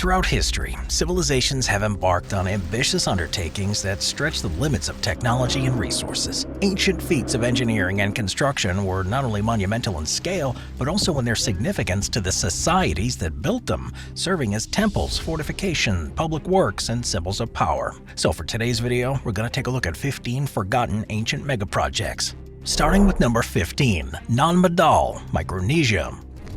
Throughout history, civilizations have embarked on ambitious undertakings that stretch the limits of technology and resources. Ancient feats of engineering and construction were not only monumental in scale, but also in their significance to the societies that built them, serving as temples, fortification, public works, and symbols of power. So for today's video, we're going to take a look at 15 forgotten ancient megaprojects. Starting with number 15, Nan Madol, Micronesia.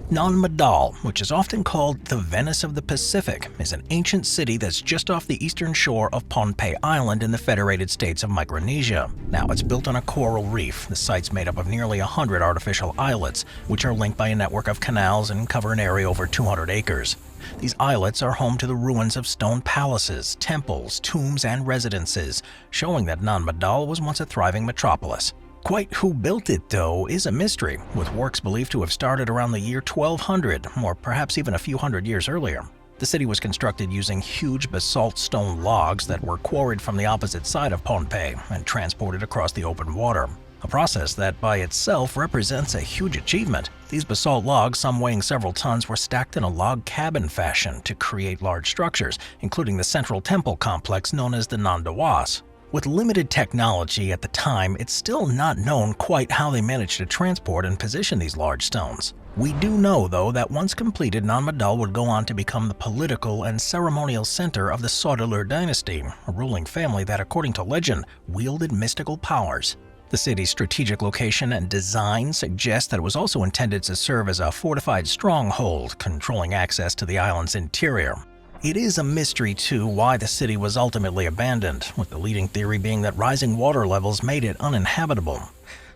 Nan Madol, which is often called the Venice of the Pacific, is an ancient city that's just off the eastern shore of Pohnpei Island in the Federated States of Micronesia. Now, it's built on a coral reef. The site's made up of nearly 100 artificial islets, which are linked by a network of canals and cover an area over 200 acres. These islets are home to the ruins of stone palaces, temples, tombs, and residences, showing that Nan Madol was once a thriving metropolis. Quite who built it, though, is a mystery, with works believed to have started around the year 1200, or perhaps even a few hundred years earlier. The city was constructed using huge basalt stone logs that were quarried from the opposite side of Pohnpei and transported across the open water. A process that by itself represents a huge achievement. These basalt logs, some weighing several tons, were stacked in a log cabin fashion to create large structures, including the central temple complex known as the Nan Dawas. With limited technology at the time, it's still not known quite how they managed to transport and position these large stones. We do know, though, that once completed, Nan Madol would go on to become the political and ceremonial center of the Citadel dynasty, a ruling family that, according to legend, wielded mystical powers. The city's strategic location and design suggest that it was also intended to serve as a fortified stronghold, controlling access to the island's interior. It is a mystery, too, why the city was ultimately abandoned, with the leading theory being that rising water levels made it uninhabitable.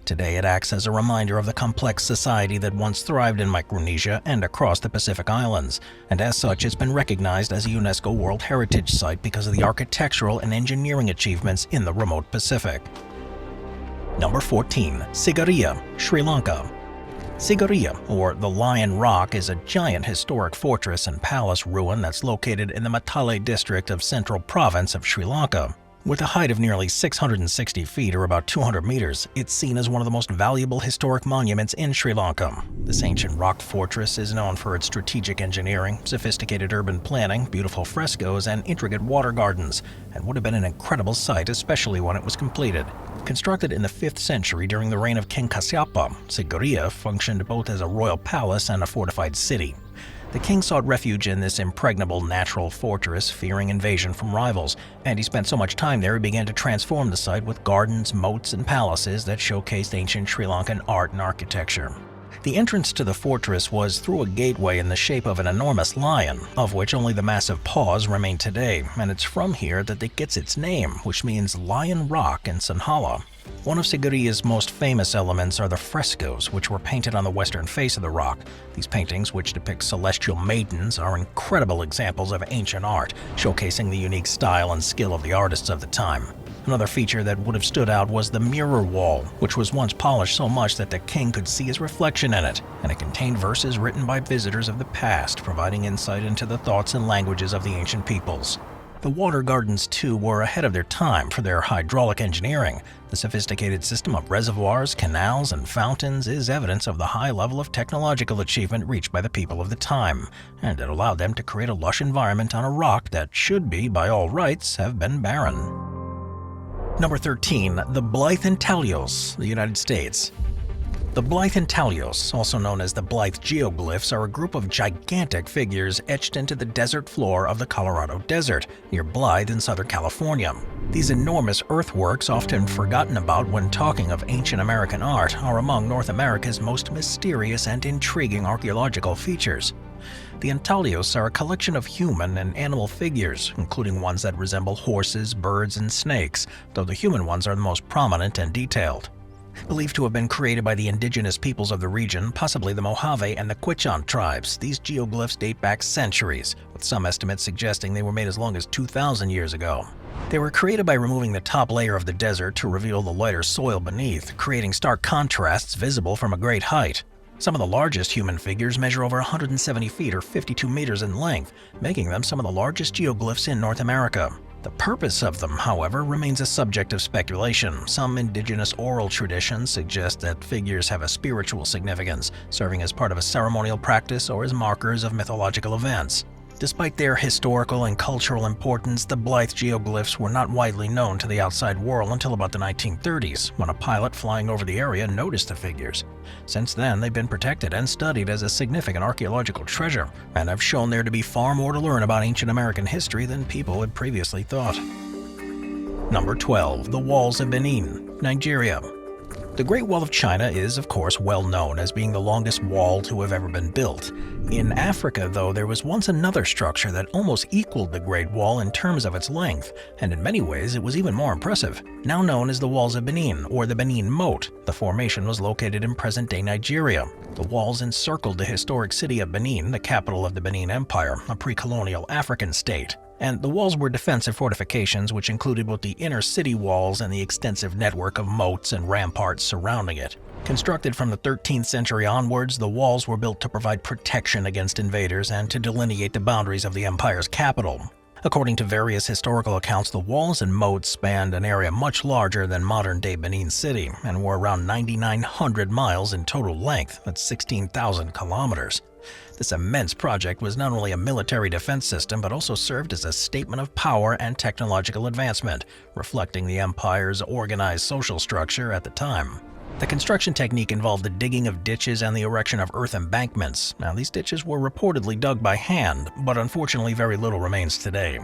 Today, it acts as a reminder of the complex society that once thrived in Micronesia and across the Pacific Islands, and as such, it's been recognized as a UNESCO World Heritage Site because of the architectural and engineering achievements in the remote Pacific. Number 14, Sigara, Sri Lanka. Sigara, or the Lion Rock, is a giant historic fortress and palace ruin that's located in the Matale district of Central Province of Sri Lanka. With a height of nearly 660 feet or about 200 meters, it's seen as one of the most valuable historic monuments in Sri Lanka. This ancient rock fortress is known for its strategic engineering, sophisticated urban planning, beautiful frescoes, and intricate water gardens, and would have been an incredible sight, especially when it was completed. Constructed in the 5th century during the reign of King Kasyapa, Sigara functioned both as a royal palace and a fortified city. The king sought refuge in this impregnable natural fortress, fearing invasion from rivals, and he spent so much time there he began to transform the site with gardens, moats, and palaces that showcased ancient Sri Lankan art and architecture. The entrance to the fortress was through a gateway in the shape of an enormous lion, of which only the massive paws remain today, and it's from here that it gets its name, which means Lion Rock in Sinhala. One of Sigaria's most famous elements are the frescoes, which were painted on the western face of the rock. These paintings, which depict celestial maidens, are incredible examples of ancient art, showcasing the unique style and skill of the artists of the time. Another feature that would have stood out was the mirror wall, which was once polished so much that the king could see his reflection in it, and it contained verses written by visitors of the past, providing insight into the thoughts and languages of the ancient peoples. The water gardens, too, were ahead of their time for their hydraulic engineering. The sophisticated system of reservoirs, canals, and fountains is evidence of the high level of technological achievement reached by the people of the time, and it allowed them to create a lush environment on a rock that should be, by all rights, have been barren. Number 13, the Blythe Intaglios, the United States. The Blythe Intaglios, also known as the Blythe Geoglyphs, are a group of gigantic figures etched into the desert floor of the Colorado Desert, near Blythe in Southern California. These enormous earthworks, often forgotten about when talking of ancient American art, are among North America's most mysterious and intriguing archaeological features. The intaglios are a collection of human and animal figures, including ones that resemble horses, birds, and snakes, though the human ones are the most prominent and detailed. Believed to have been created by the indigenous peoples of the region, possibly the Mojave and the Quechan tribes, these geoglyphs date back centuries, with some estimates suggesting they were made as long as 2,000 years ago. They were created by removing the top layer of the desert to reveal the lighter soil beneath, creating stark contrasts visible from a great height. Some of the largest human figures measure over 170 feet or 52 meters in length, making them some of the largest geoglyphs in North America. The purpose of them, however, remains a subject of speculation. Some indigenous oral traditions suggest that figures have a spiritual significance, serving as part of a ceremonial practice or as markers of mythological events. Despite their historical and cultural importance, the Blythe geoglyphs were not widely known to the outside world until about the 1930s, when a pilot flying over the area noticed the figures. Since then, they've been protected and studied as a significant archaeological treasure, and have shown there to be far more to learn about ancient American history than people had previously thought. Number 12. The Walls of Benin, Nigeria. The Great Wall of China is, of course, well known as being the longest wall to have ever been built. In Africa, though, there was once another structure that almost equaled the Great Wall in terms of its length, and in many ways it was even more impressive. Now known as the Walls of Benin, or the Benin Moat, the formation was located in present-day Nigeria. The walls encircled the historic city of Benin, the capital of the Benin Empire, a pre-colonial African state. And the walls were defensive fortifications which included both the inner city walls and the extensive network of moats and ramparts surrounding it. Constructed from the 13th century onwards, the walls were built to provide protection against invaders and to delineate the boundaries of the empire's capital. According to various historical accounts, the walls and moats spanned an area much larger than modern-day Benin City and were around 9,900 miles in total length, that's 16,000 kilometers. This immense project was not only a military defense system but also served as a statement of power and technological advancement, reflecting the empire's organized social structure at the time. The construction technique involved the digging of ditches and the erection of earth embankments. Now, these ditches were reportedly dug by hand, but unfortunately very little remains today.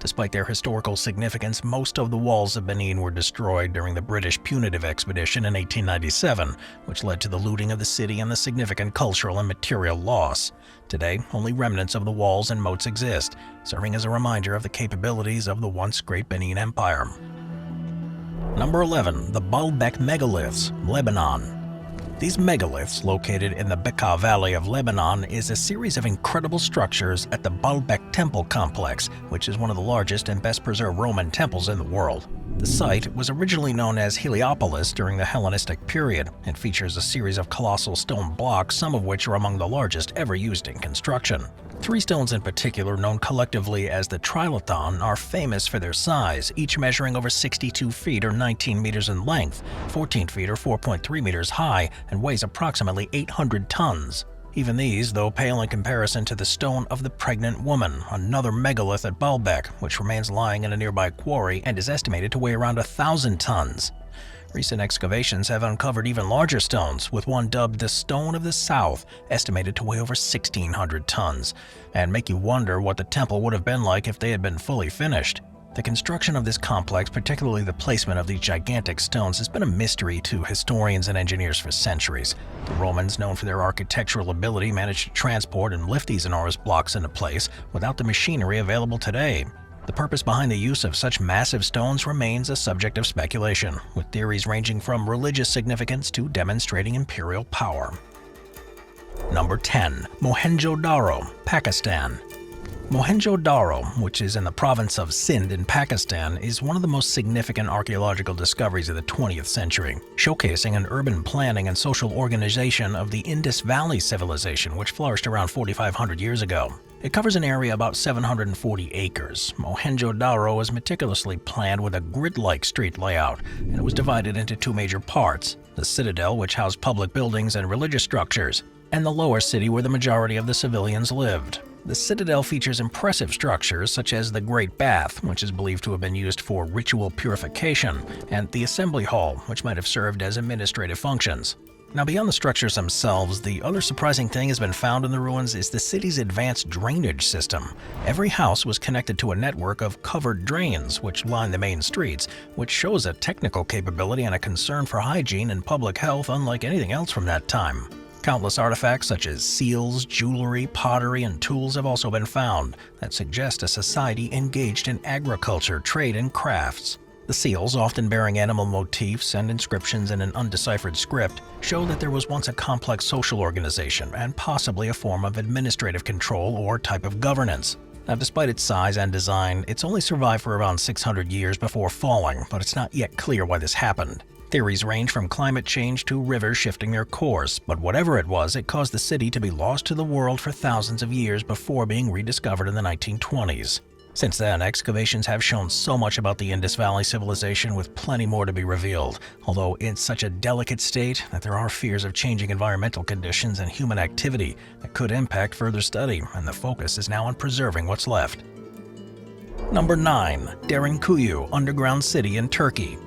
Despite their historical significance, most of the walls of Benin were destroyed during the British punitive expedition in 1897, which led to the looting of the city and the significant cultural and material loss. Today, only remnants of the walls and moats exist, serving as a reminder of the capabilities of the once great Benin Empire. Number 11. The Balbec Megaliths, Lebanon. These megaliths, located in the Bekaa Valley of Lebanon, is a series of incredible structures at the Balbec Temple Complex, which is one of the largest and best-preserved Roman temples in the world. The site was originally known as Heliopolis during the Hellenistic period and features a series of colossal stone blocks, some of which are among the largest ever used in construction. Three stones in particular, known collectively as the Trilithon, are famous for their size, each measuring over 62 feet or 19 meters in length, 14 feet or 4.3 meters high, and weighs approximately 800 tons. Even these, though, pale in comparison to the Stone of the Pregnant Woman, another megalith at Balbec, which remains lying in a nearby quarry and is estimated to weigh around 1,000 tons. Recent excavations have uncovered even larger stones, with one dubbed the Stone of the South, estimated to weigh over 1,600 tons, and make you wonder what the temple would have been like if they had been fully finished. The construction of this complex, particularly the placement of these gigantic stones, has been a mystery to historians and engineers for centuries. The Romans, known for their architectural ability, managed to transport and lift these enormous blocks into place without the machinery available today. The purpose behind the use of such massive stones remains a subject of speculation, with theories ranging from religious significance to demonstrating imperial power. Number 10. Mohenjo-Daro, Pakistan. Mohenjo-Daro, which is in the province of Sindh in Pakistan, is one of the most significant archaeological discoveries of the 20th century, showcasing an urban planning and social organization of the Indus Valley civilization, which flourished around 4,500 years ago. It covers an area about 740 acres. Mohenjo-Daro was meticulously planned with a grid-like street layout, and it was divided into two major parts: the Citadel, which housed public buildings and religious structures, and the lower city where the majority of the civilians lived. The Citadel features impressive structures such as the Great Bath, which is believed to have been used for ritual purification, and the Assembly Hall, which might have served as administrative functions. Now, beyond the structures themselves, the other surprising thing has been found in the ruins is the city's advanced drainage system. Every house was connected to a network of covered drains which line the main streets, which shows a technical capability and a concern for hygiene and public health unlike anything else from that time. Countless artifacts such as seals, jewelry, pottery, and tools have also been found that suggest a society engaged in agriculture, trade, and crafts. The seals, often bearing animal motifs and inscriptions in an undeciphered script, show that there was once a complex social organization and possibly a form of administrative control or type of governance. Now, despite its size and design, it's only survived for around 600 years before falling, but it's not yet clear why this happened. Theories range from climate change to rivers shifting their course, but whatever it was, it caused the city to be lost to the world for thousands of years before being rediscovered in the 1920s. Since then, excavations have shown so much about the Indus Valley civilization with plenty more to be revealed, although in such a delicate state that there are fears of changing environmental conditions and human activity that could impact further study, and the focus is now on preserving what's left. Number 9. Darren Kuyu underground city in Turkey.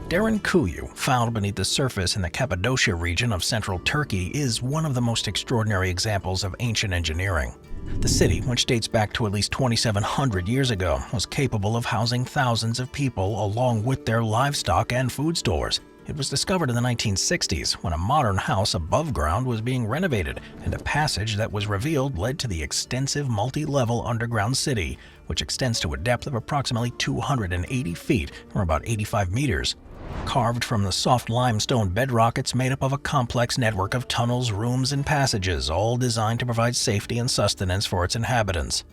Darren Kuyu, found beneath the surface in the Cappadocia region of central Turkey, is one of the most extraordinary examples of ancient engineering. The city, which dates back to at least 2,700 years ago, was capable of housing thousands of people along with their livestock and food stores. It was discovered in the 1960s when a modern house above ground was being renovated, and a passage that was revealed led to the extensive multi-level underground city, which extends to a depth of approximately 280 feet, or about 85 meters. Carved from the soft limestone bedrock, it's made up of a complex network of tunnels, rooms, and passages, all designed to provide safety and sustenance for its inhabitants.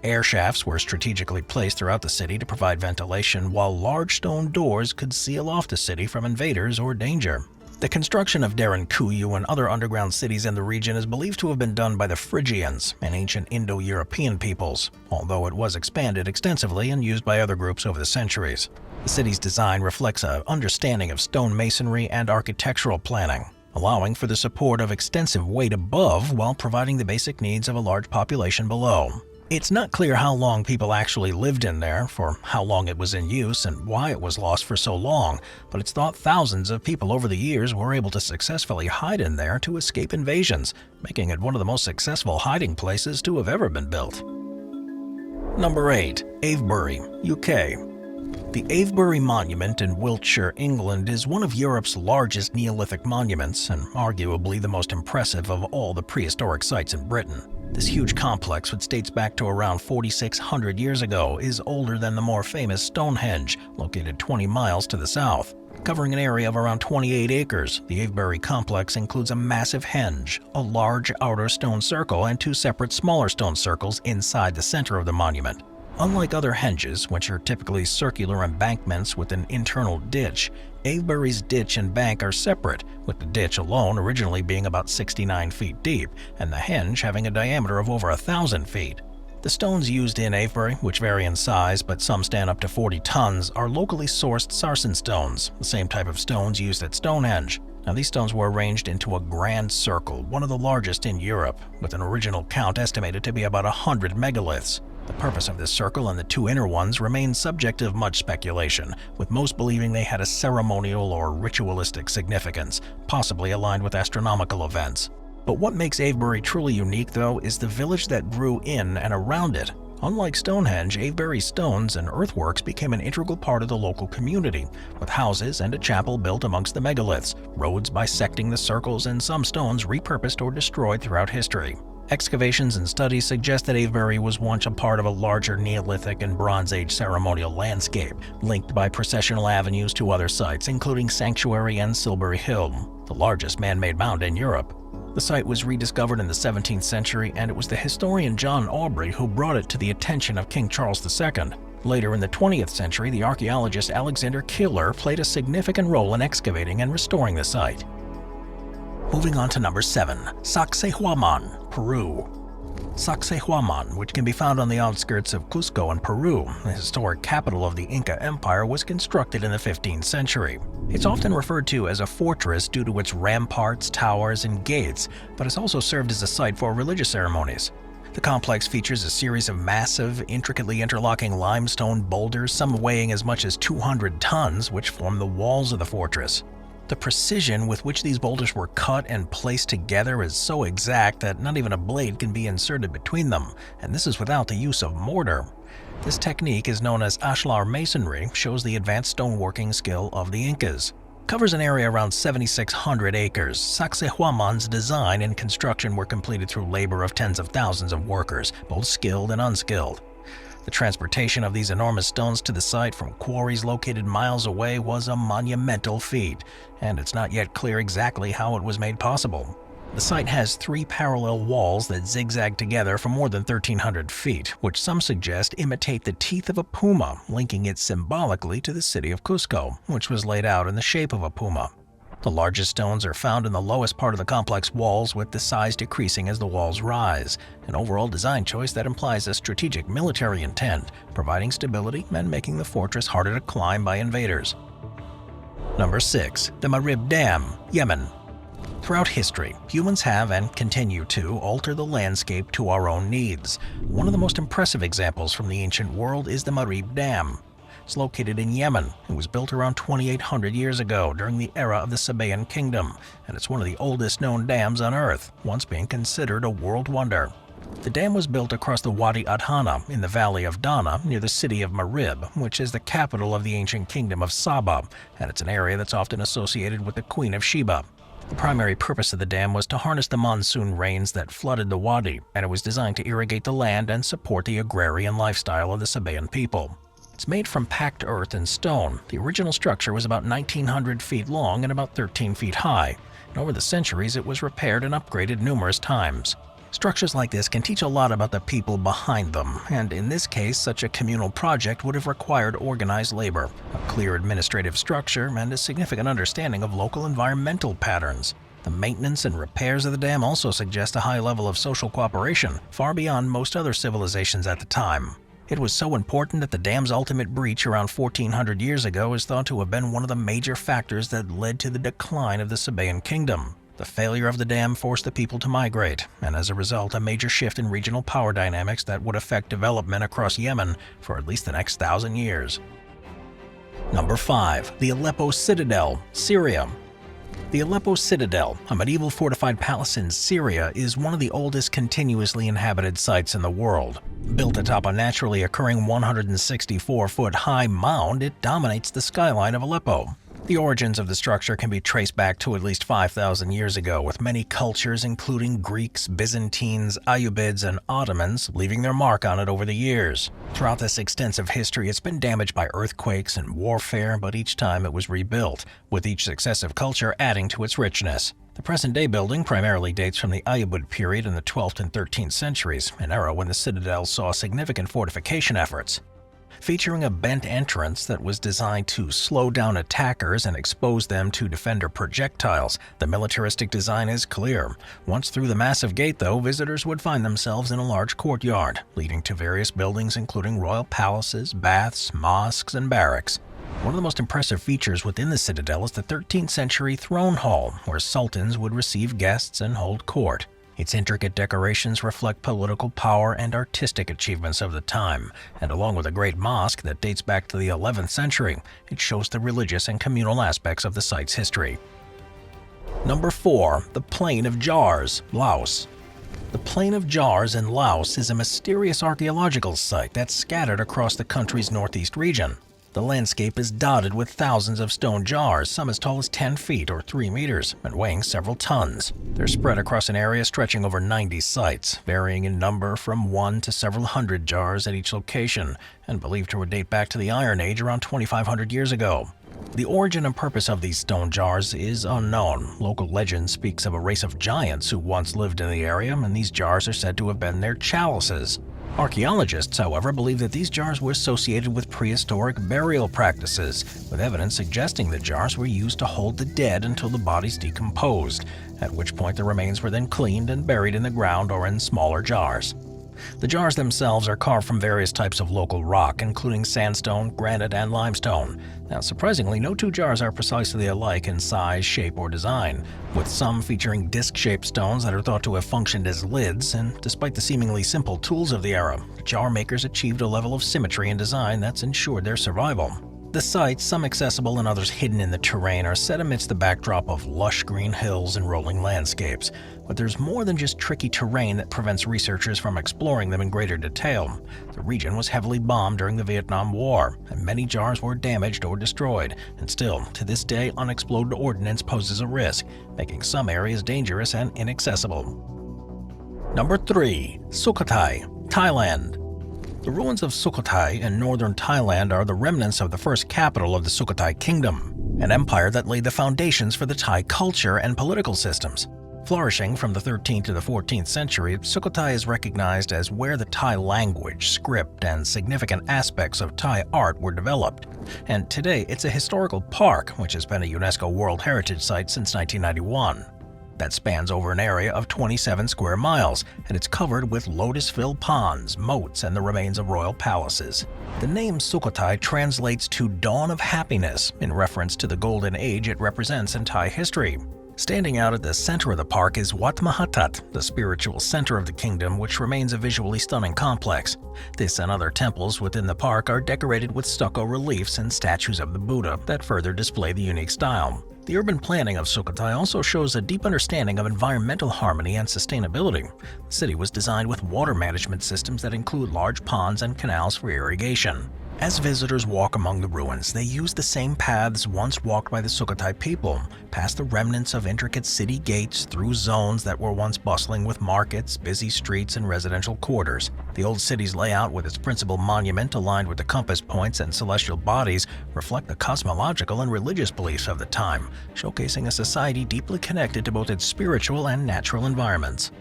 Air shafts were strategically placed throughout the city to provide ventilation, while large stone doors could seal off the city from invaders or danger. The construction of Darren Kuyu and other underground cities in the region is believed to have been done by the Phrygians, an ancient Indo-European peoples, although it was expanded extensively and used by other groups over the centuries. The city's design reflects an understanding of stone masonry and architectural planning, allowing for the support of extensive weight above while providing the basic needs of a large population below. It's not clear how long people actually lived in there, for how long it was in use, and why it was lost for so long, but it's thought thousands of people over the years were able to successfully hide in there to escape invasions, making it one of the most successful hiding places to have ever been built. Number 8. Avebury, UK. The Avebury Monument in Wiltshire, England is one of Europe's largest Neolithic monuments and arguably the most impressive of all the prehistoric sites in Britain. This huge complex, which dates back to around 4,600 years ago, is older than the more famous Stonehenge, located 20 miles to the south. Covering an area of around 28 acres, the Avebury complex includes a massive henge, a large outer stone circle, and two separate smaller stone circles inside the center of the monument. Unlike other henges, which are typically circular embankments with an internal ditch, Avebury's ditch and bank are separate, with the ditch alone originally being about 69 feet deep, and the henge having a diameter of over 1,000 feet. The stones used in Avebury, which vary in size but some stand up to 40 tons, are locally sourced sarsen stones, the same type of stones used at Stonehenge. Now, these stones were arranged into a grand circle, one of the largest in Europe, with an original count estimated to be about 100 megaliths. The purpose of this circle and the two inner ones remain subject of much speculation, with most believing they had a ceremonial or ritualistic significance, possibly aligned with astronomical events. But what makes Avebury truly unique, though, is the village that grew in and around it. Unlike Stonehenge, Avebury's stones and earthworks became an integral part of the local community, with houses and a chapel built amongst the megaliths, roads bisecting the circles, and some stones repurposed or destroyed throughout history. Excavations and studies suggest that Avebury was once a part of a larger Neolithic and Bronze Age ceremonial landscape, linked by processional avenues to other sites, including Sanctuary and Silbury Hill, the largest man-made mound in Europe. The site was rediscovered in the 17th century, and it was the historian John Aubrey who brought it to the attention of King Charles II. Later in the 20th century, the archaeologist Alexander Keeler played a significant role in excavating and restoring the site. Moving on to number 7, Sacsayhuaman, Peru. Sacsayhuaman, which can be found on the outskirts of Cusco in Peru, the historic capital of the Inca Empire, was constructed in the 15th century. It's often referred to as a fortress due to its ramparts, towers, and gates, but it's also served as a site for religious ceremonies. The complex features a series of massive, intricately interlocking limestone boulders, some weighing as much as 200 tons, which form the walls of the fortress. The precision with which these boulders were cut and placed together is so exact that not even a blade can be inserted between them, and this is without the use of mortar. This technique is known as ashlar masonry, shows the advanced stoneworking skill of the Incas. Covers an area around 7,600 acres. Sacsayhuaman's design and construction were completed through labor of tens of thousands of workers, both skilled and unskilled. The transportation of these enormous stones to the site from quarries located miles away was a monumental feat, and it's not yet clear exactly how it was made possible. The site has 3 parallel walls that zigzag together for more than 1,300 feet, which some suggest imitate the teeth of a puma, linking it symbolically to the city of Cusco, which was laid out in the shape of a puma. The largest stones are found in the lowest part of the complex walls, with the size decreasing as the walls rise, an overall design choice that implies a strategic military intent, providing stability and making the fortress harder to climb by invaders. Number 6. The Marib Dam, Yemen. Throughout history, humans have and continue to alter the landscape to our own needs. One of the most impressive examples from the ancient world is the Marib Dam. It's located in Yemen and was built around 2,800 years ago during the era of the Sabaean Kingdom, and it's one of the oldest known dams on Earth, once being considered a world wonder. The dam was built across the Wadi Adhana in the valley of Dana near the city of Marib, which is the capital of the ancient kingdom of Saba, and it's an area that's often associated with the Queen of Sheba. The primary purpose of the dam was to harness the monsoon rains that flooded the wadi, and it was designed to irrigate the land and support the agrarian lifestyle of the Sabaean people. It's made from packed earth and stone. The original structure was about 1,900 feet long and about 13 feet high, and over the centuries it was repaired and upgraded numerous times. Structures like this can teach a lot about the people behind them, and in this case, such a communal project would have required organized labor, a clear administrative structure, and a significant understanding of local environmental patterns. The maintenance and repairs of the dam also suggest a high level of social cooperation, far beyond most other civilizations at the time. It was so important that the dam's ultimate breach around 1,400 years ago is thought to have been one of the major factors that led to the decline of the Sabaean kingdom. The failure of the dam forced the people to migrate, and as a result, a major shift in regional power dynamics that would affect development across Yemen for at least the next 1,000 years. Number 5. The Aleppo Citadel, Syria. The Aleppo Citadel, a medieval fortified palace in Syria, is one of the oldest continuously inhabited sites in the world. Built atop a naturally occurring 164-foot-high mound, it dominates the skyline of Aleppo. The origins of the structure can be traced back to at least 5,000 years ago, with many cultures including Greeks, Byzantines, Ayyubids, and Ottomans leaving their mark on it over the years. Throughout this extensive history, it's been damaged by earthquakes and warfare, but each time it was rebuilt, with each successive culture adding to its richness. The present-day building primarily dates from the Ayyubid period in the 12th and 13th centuries, an era when the citadel saw significant fortification efforts. Featuring a bent entrance that was designed to slow down attackers and expose them to defender projectiles, the militaristic design is clear. Once through the massive gate, though, visitors would find themselves in a large courtyard, leading to various buildings including royal palaces, baths, mosques, and barracks. One of the most impressive features within the citadel is the 13th century throne hall, where sultans would receive guests and hold court. Its intricate decorations reflect political power and artistic achievements of the time, and along with a great mosque that dates back to the 11th century, it shows the religious and communal aspects of the site's history. Number 4. The Plain of Jars, Laos. The Plain of Jars in Laos is a mysterious archaeological site that's scattered across the country's northeast region. The landscape is dotted with thousands of stone jars, some as tall as 10 feet or 3 meters, and weighing several tons. They're spread across an area stretching over 90 sites, varying in number from 1 to several hundred jars at each location, and believed to date back to the Iron Age around 2,500 years ago. The origin and purpose of these stone jars is unknown. Local legend speaks of a race of giants who once lived in the area, and these jars are said to have been their chalices. Archaeologists, however, believe that these jars were associated with prehistoric burial practices, with evidence suggesting the jars were used to hold the dead until the bodies decomposed, at which point the remains were then cleaned and buried in the ground or in smaller jars. The jars themselves are carved from various types of local rock, including sandstone, granite, and limestone. Now, surprisingly, no two jars are precisely alike in size, shape, or design, with some featuring disc-shaped stones that are thought to have functioned as lids, and despite the seemingly simple tools of the era, jar makers achieved a level of symmetry and design that's ensured their survival. The sites, some accessible and others hidden in the terrain, are set amidst the backdrop of lush green hills and rolling landscapes. But there's more than just tricky terrain that prevents researchers from exploring them in greater detail. The region was heavily bombed during the Vietnam War, and many jars were damaged or destroyed. And still, to this day, unexploded ordnance poses a risk, making some areas dangerous and inaccessible. Number 3. Sukai Thailand. The ruins of Sukai in northern Thailand are the remnants of the first capital of the Sukai Kingdom, an empire that laid the foundations for the Thai culture and political systems. Flourishing from the 13th to the 14th century, Sukhothai is recognized as where the Thai language, script, and significant aspects of Thai art were developed. And today, it's a historical park, which has been a UNESCO World Heritage Site since 1991. That spans over an area of 27 square miles, and it's covered with lotus-filled ponds, moats, and the remains of royal palaces. The name Sukhothai translates to Dawn of Happiness, in reference to the golden age it represents in Thai history. Standing out at the center of the park is Wat Mahatat, the spiritual center of the kingdom, which remains a visually stunning complex. This and other temples within the park are decorated with stucco reliefs and statues of the Buddha that further display the unique style. The urban planning of Sukhothai also shows a deep understanding of environmental harmony and sustainability. The city was designed with water management systems that include large ponds and canals for irrigation. As visitors walk among the ruins, they use the same paths once walked by the Sukhothai people, past the remnants of intricate city gates, through zones that were once bustling with markets, busy streets, and residential quarters. The old city's layout, with its principal monument aligned with the compass points and celestial bodies, reflect the cosmological and religious beliefs of the time, showcasing a society deeply connected to both its spiritual and natural environments.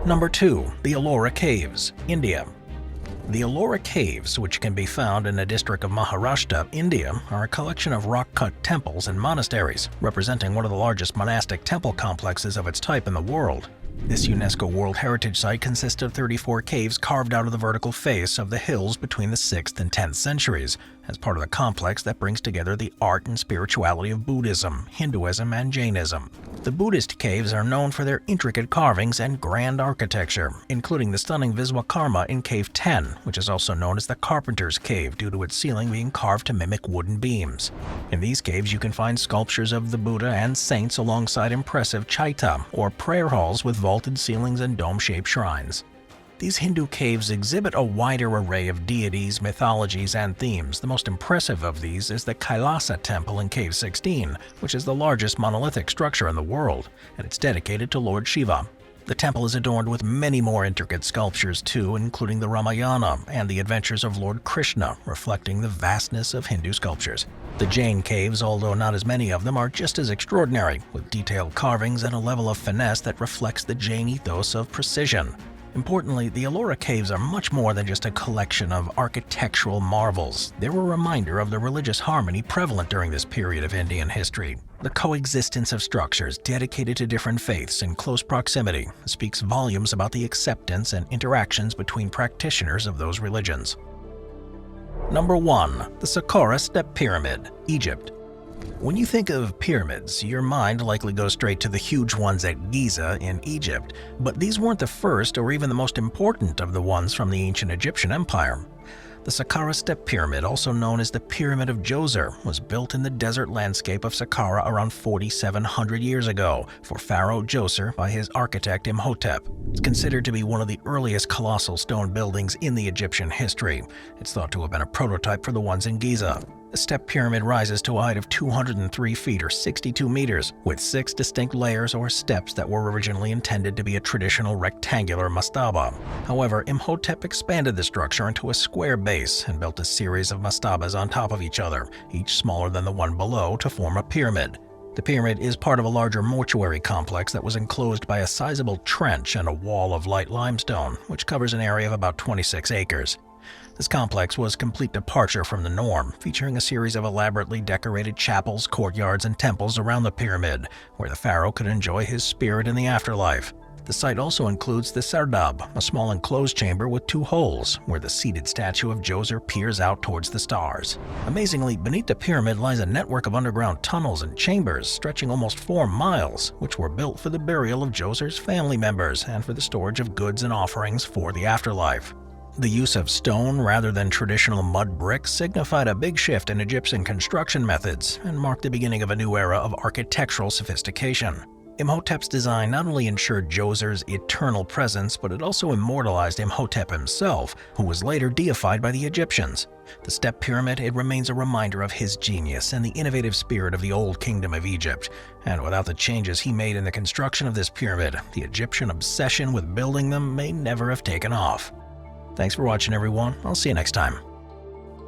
Number 2. The Allora Caves, India. The Allora Caves, which can be found in the district of Maharashtra, India, are a collection of rock-cut temples and monasteries, representing one of the largest monastic temple complexes of its type in the world. This UNESCO World Heritage Site consists of 34 caves carved out of the vertical face of the hills between the 6th and 10th centuries, as part of the complex that brings together the art and spirituality of Buddhism, Hinduism, and Jainism. The Buddhist caves are known for their intricate carvings and grand architecture, including the stunning Viswakarma in Cave 10, which is also known as the Carpenter's Cave due to its ceiling being carved to mimic wooden beams. In these caves you can find sculptures of the Buddha and saints alongside impressive chaita, or prayer halls with vaulted ceilings and dome-shaped shrines. These Hindu caves exhibit a wider array of deities, mythologies, and themes. The most impressive of these is the Kailasa Temple in Cave 16, which is the largest monolithic structure in the world, and it's dedicated to Lord Shiva. The temple is adorned with many more intricate sculptures too, including the Ramayana and the adventures of Lord Krishna, reflecting the vastness of Hindu sculptures. The Jain caves, although not as many of them, are just as extraordinary, with detailed carvings and a level of finesse that reflects the Jain ethos of precision. Importantly, the Allora Caves are much more than just a collection of architectural marvels. They're a reminder of the religious harmony prevalent during this period of Indian history. The coexistence of structures dedicated to different faiths in close proximity speaks volumes about the acceptance and interactions between practitioners of those religions. Number 1. The Sakara Step Pyramid, Egypt. When you think of pyramids, your mind likely goes straight to the huge ones at Giza in Egypt, but these weren't the first or even the most important of the ones from the ancient Egyptian Empire. The Sakara Step Pyramid, also known as the Pyramid of Djoser, was built in the desert landscape of Sakara around 4,700 years ago for Pharaoh Djoser by his architect Imhotep. It's considered to be one of the earliest colossal stone buildings in the Egyptian history. It's thought to have been a prototype for the ones in Giza. The step pyramid rises to a height of 203 feet or 62 meters, with 6 distinct layers or steps that were originally intended to be a traditional rectangular mastaba. However, Imhotep expanded the structure into a square base and built a series of mastabas on top of each other, each smaller than the one below, to form a pyramid. The pyramid is part of a larger mortuary complex that was enclosed by a sizable trench and a wall of light limestone, which covers an area of about 26 acres. This complex was a complete departure from the norm, featuring a series of elaborately decorated chapels, courtyards, and temples around the pyramid, where the pharaoh could enjoy his spirit in the afterlife. The site also includes the Sardab, a small enclosed chamber with 2 holes, where the seated statue of Djoser peers out towards the stars. Amazingly, beneath the pyramid lies a network of underground tunnels and chambers stretching almost 4 miles, which were built for the burial of Djoser's family members and for the storage of goods and offerings for the afterlife. The use of stone rather than traditional mud bricks signified a big shift in Egyptian construction methods and marked the beginning of a new era of architectural sophistication. Imhotep's design not only ensured Djoser's eternal presence, but it also immortalized Imhotep himself, who was later deified by the Egyptians. The step pyramid, it remains a reminder of his genius and the innovative spirit of the old kingdom of Egypt. And without the changes he made in the construction of this pyramid, the Egyptian obsession with building them may never have taken off. Thanks for watching, everyone. I'll see you next time.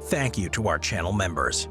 Thank you to our channel members.